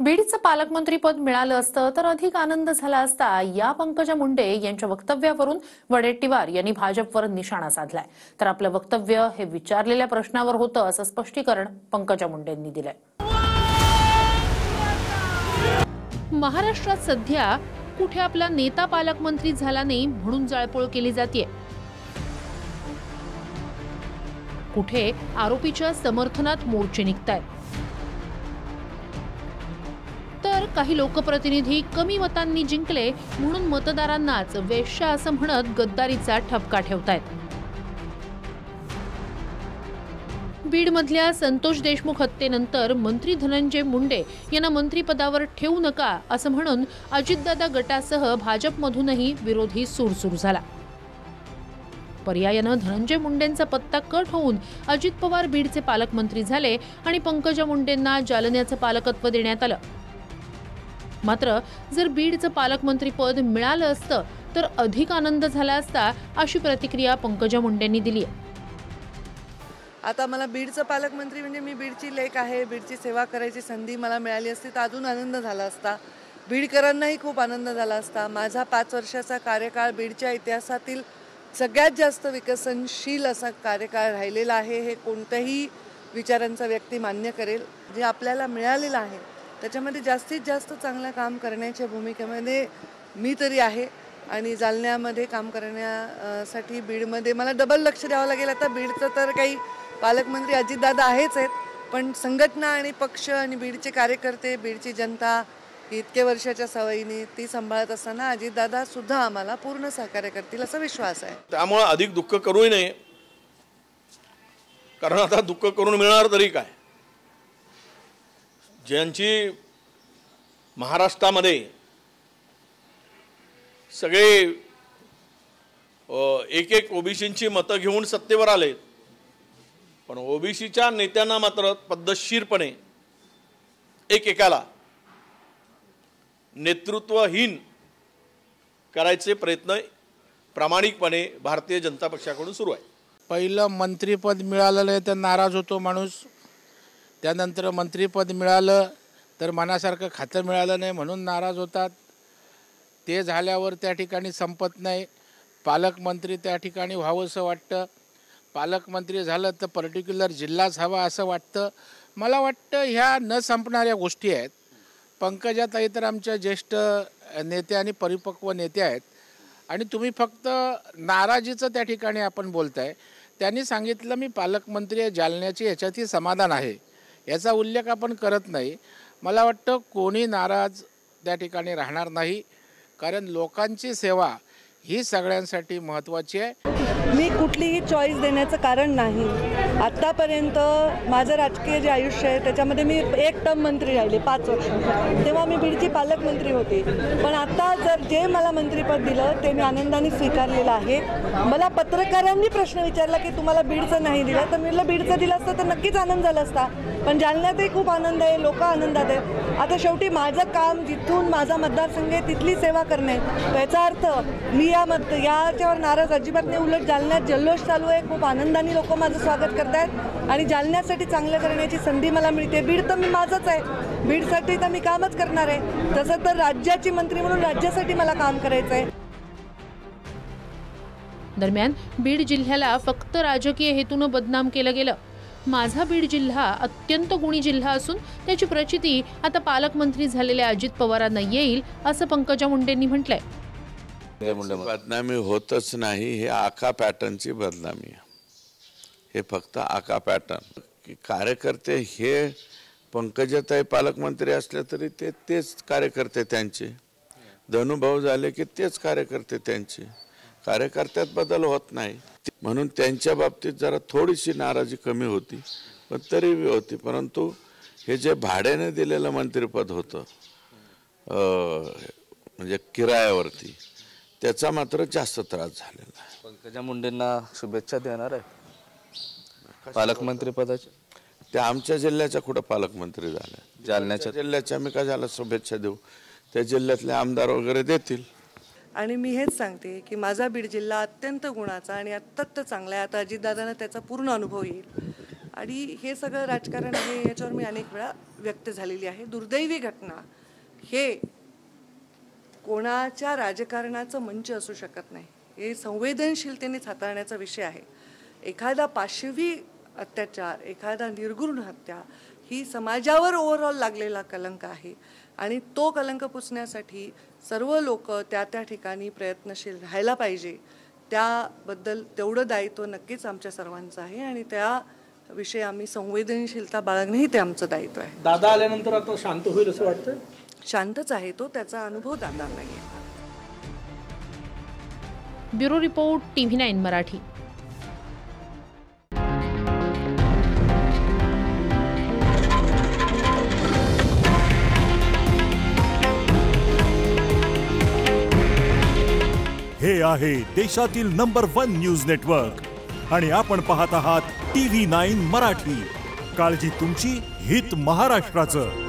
बीडचं पालकमंत्रीपद मिळालं असतं तर अधिक आनंद झाला असता, या पंकजा मुंडे यांच्या वक्तव्यावरून वडेट्टीवार यांनी भाजपवर निशाणा साधलाय। तर आपलं वक्तव्य हे विचारलेल्या प्रश्नावर होतं असं स्पष्टीकरण पंकजा मुंडेंनी दिलंय। महाराष्ट्रात सध्या कुठे आपला नेता पालकमंत्री झाला नाही म्हणून जाळपोळ केली जाते, कुठे आरोपीच्या समर्थनात मोर्चे निघतायत, तर काही लोकप्रतिनिधी कमी मतांनी जिंकले म्हणून मतदारांनाच वेश्या असं म्हणत गद्दारीचा ठपका ठेवतायत। बीडमधल्या संतोष देशमुख हत्येनंतर मंत्री धनंजय मुंडे यांना मंत्रिपदावर ठेवू नका असं म्हणून अजितदादा गटासह भाजपमधूनही विरोधी सूर सुरू झाला। पर्यायानं धनंजय मुंडेंचा पत्ता कट होऊन अजित पवार बीडचे पालकमंत्री झाले आणि पंकजा मुंडेंना जालन्याचं पालकत्व देण्यात आलं। मात्र जर बीडचं पालकमंत्रीपद मिळालं असतं तर अधिक आनंद झाला असता, अशी प्रतिक्रिया पंकजा मुंडेंनी दिली आहे। आता मला बीडचं पालकमंत्री म्हणजे मी बीडची लेक आहे, बीडची सेवा करायची संधी मला मिळाली असती तर अजून आनंद झाला असता, बीडकरांनाही खूप आनंद झाला असता। माझा 5 वर्षाचा कार्यकाळ बीडच्या इतिहासातील सगळ्यात जास्त विकसनशील असा कार्यकाळ राहिलेला आहे, हे कोणत्याही विचारांचा व्यक्ती मान्य करेल। जे आपल्याला मिळालेलं आहे त्याच्यामध्ये जास्तीत जास्त चांगलं काम करण्याच्या भूमिकेमध्ये मी तरी आहे आणि जालन्यामध्ये काम करण्यासाठी बीडमध्ये मला डबल लक्ष द्यावं लागेल। आता बीडचं तर काही पालकमंत्री अजितदादा आहेच आहेत, पण संघटना आणि पक्ष आणि बीडचे कार्यकर्ते, बीडची जनता इतक्या वर्षाच्या सवयीने ती सांभाळत असताना अजितदादा सुद्धा आम्हाला पूर्ण सहकार्य करतील असा विश्वास आहे। त्यामुळे अधिक दुःख करूही नये, कारण आता दुःख करून मिळणार तरी काय। ज्यांची महाराष्ट्रामध्ये सगळे एक ओबीसींची मतं घेऊन सत्तेवर आले, पण ओबीसीच्या नेत्यांना मात्र पद्धतशीरपणे एकेकाला नेतृत्वहीन करायचे प्रयत्न प्रामाणिकपणे भारतीय जनता पक्षाकडून सुरू आहे। पहिलं मंत्रीपद मिळालं नाही तर नाराज होतो माणूस, त्यानंतर मंत्रीपद मिळालं तर मनासारखं खातं मिळालं नाही म्हणून नाराज होतात। ते झाल्यावर त्या ठिकाणी संपत नाही, पालकमंत्री त्या ठिकाणी व्हावंसं वाटतं। पालकमंत्री झालं तर पर्टिक्युलर जिल्हाच हवा असं वाटतं। मला वाटतं ह्या न संपणाऱ्या गोष्टी आहेत। पंकजाताई तर आमच्या ज्येष्ठ नेते आणि परिपक्व नेते आहेत आणि तुम्ही फक्त नाराजीचं त्या ठिकाणी आपण बोलताय। त्यांनी सांगितलं मी पालकमंत्री आहे जालन्याची, याच्यातही समाधान आहे, याचा उल्लेख आपण करत नाही। मला वाटतं कोणी नाराज त्या ठिकाणी राहणार नाही, कारण लोकांची सेवा ही सगळ्यांसाठी महत्त्वाची आहे। मी कुठलीही चॉईस देण्याचं कारण नाही। आत्तापर्यंत माझं राजकीय जे आयुष्य आहे त्याच्यामध्ये मी 1 टर्म मंत्री राहिले 5 वर्ष, तेव्हा मी बीडची पालकमंत्री होते। पण आता जर जे मला मंत्रिपद दिलं ते मी आनंदाने स्वीकारलेलं आहे। मला पत्रकारांनी प्रश्न विचारला की तुम्हाला बीडचं नाही दिलं, तर मी म्हटलं बीडचं दिलं असतं तर नक्कीच आनंद झाला असता, पण जालन्यातही खूप आनंद आहे, लोक आनंदात आहेत। आता शेवटी माझं काम जिथून माझा मतदारसंघ आहे तिथली सेवा करणे, याचा अर्थ मी याच्यावर नाराज अजिबात नाही। उलट जालन्यात जल्लोष चालू आहे, खूप आनंदाने लोक माझं स्वागत करतायत आणि जालन्यासाठी चांगलं करण्याची संधी मला मिळते। बीड तर मी माझंच आहे, बीडसाठी तर मी कामच करणार आहे। तसं तर राज्याची मंत्री म्हणून राज्यासाठी मला काम करायचं आहे। दरम्यान बीड जिल्ह्याला फक्त राजकीय हेतून बदनाम केलं गेलं। माझा बीड जिल्हा अत्यंत गुणी जिल्हा असून त्याची प्रचिती आता पालकमंत्री झालेल्या अजित पवारांना येईल असं पंकजा मुंडेंनी म्हटलंय। बदनामी होतच नाही, हे आका पॅटर्नची बदनामी आहे। हे फक्त आका पॅटर्न की कार्यकर्ते हे पंकजाताई पालकमंत्री असले तरी तेच कार्यकर्ते त्यांचे, धनुभाऊ झाले की तेच कार्यकर्ते त्यांचे, कार्यकर्त्यात बदल होत नाही। म्हणून त्यांच्या बाबतीत जरा थोडीशी नाराजी कमी होती, पण तरी होती। परंतु हे जे भाड्याने दिलेलं मंत्रिपद होतं म्हणजे किरायावरती, त्याचा मात्र जास्त त्रास झालेला आहे। पंकजा मुंडेंना शुभेच्छा देणार आहे पालकमंत्री पदाची? त्या आमच्या जिल्ह्याच्या कुठं पालकमंत्री झाल्या, जालन्याच्या जिल्ह्याच्या मी कशाला शुभेच्छा देऊ, त्या जिल्ह्यातले आमदार वगैरे देतील। आणि मी हेच सांगते की माझा बीड जिल्हा अत्यंत गुणाचा आणि अत्यंत चांगला आहे। आता अजितदादांना त्याचा पूर्ण अनुभव येईल आणि हे सगळं राजकारण आहे याच्यावर मी अनेक वेळा व्यक्त झालेली आहे. दुर्दैवी घटना हे कोणाच्या राजकारणाचं मंच असू शकत नाही. हे संवेदनशीलतेनेच हाताळण्याचा विषय आहे. एखादा पाशवी अत्याचार, एखादा निर्घृण हत्या ही समाजावर ओव्हरऑल लागलेला कलंक आहे आणि तो कलंक पुसण्यासाठी सर्व लोक त्या त्या ठिकाणी प्रयत्नशील राहायला पाहिजे. त्याबद्दल तेवढं दायित्व नक्कीच आमच्या सर्वांचं आहे आणि त्याविषयी आम्ही संवेदनशीलता बाळगणंही ते आमचं दायित्व आहे. दादा आल्यानंतर आता शांत होईल असं वाटतं? शांतच आहे तो, त्याचा अनुभव दादा नाही आहे. Bureau report TV9 Marathi. हे आहे देशातील नंबर 1 न्यूज नेटवर्क आणि आपण पाहत आहात TV9 मराठी. काळजी तुमची, हित महाराष्ट्राचं.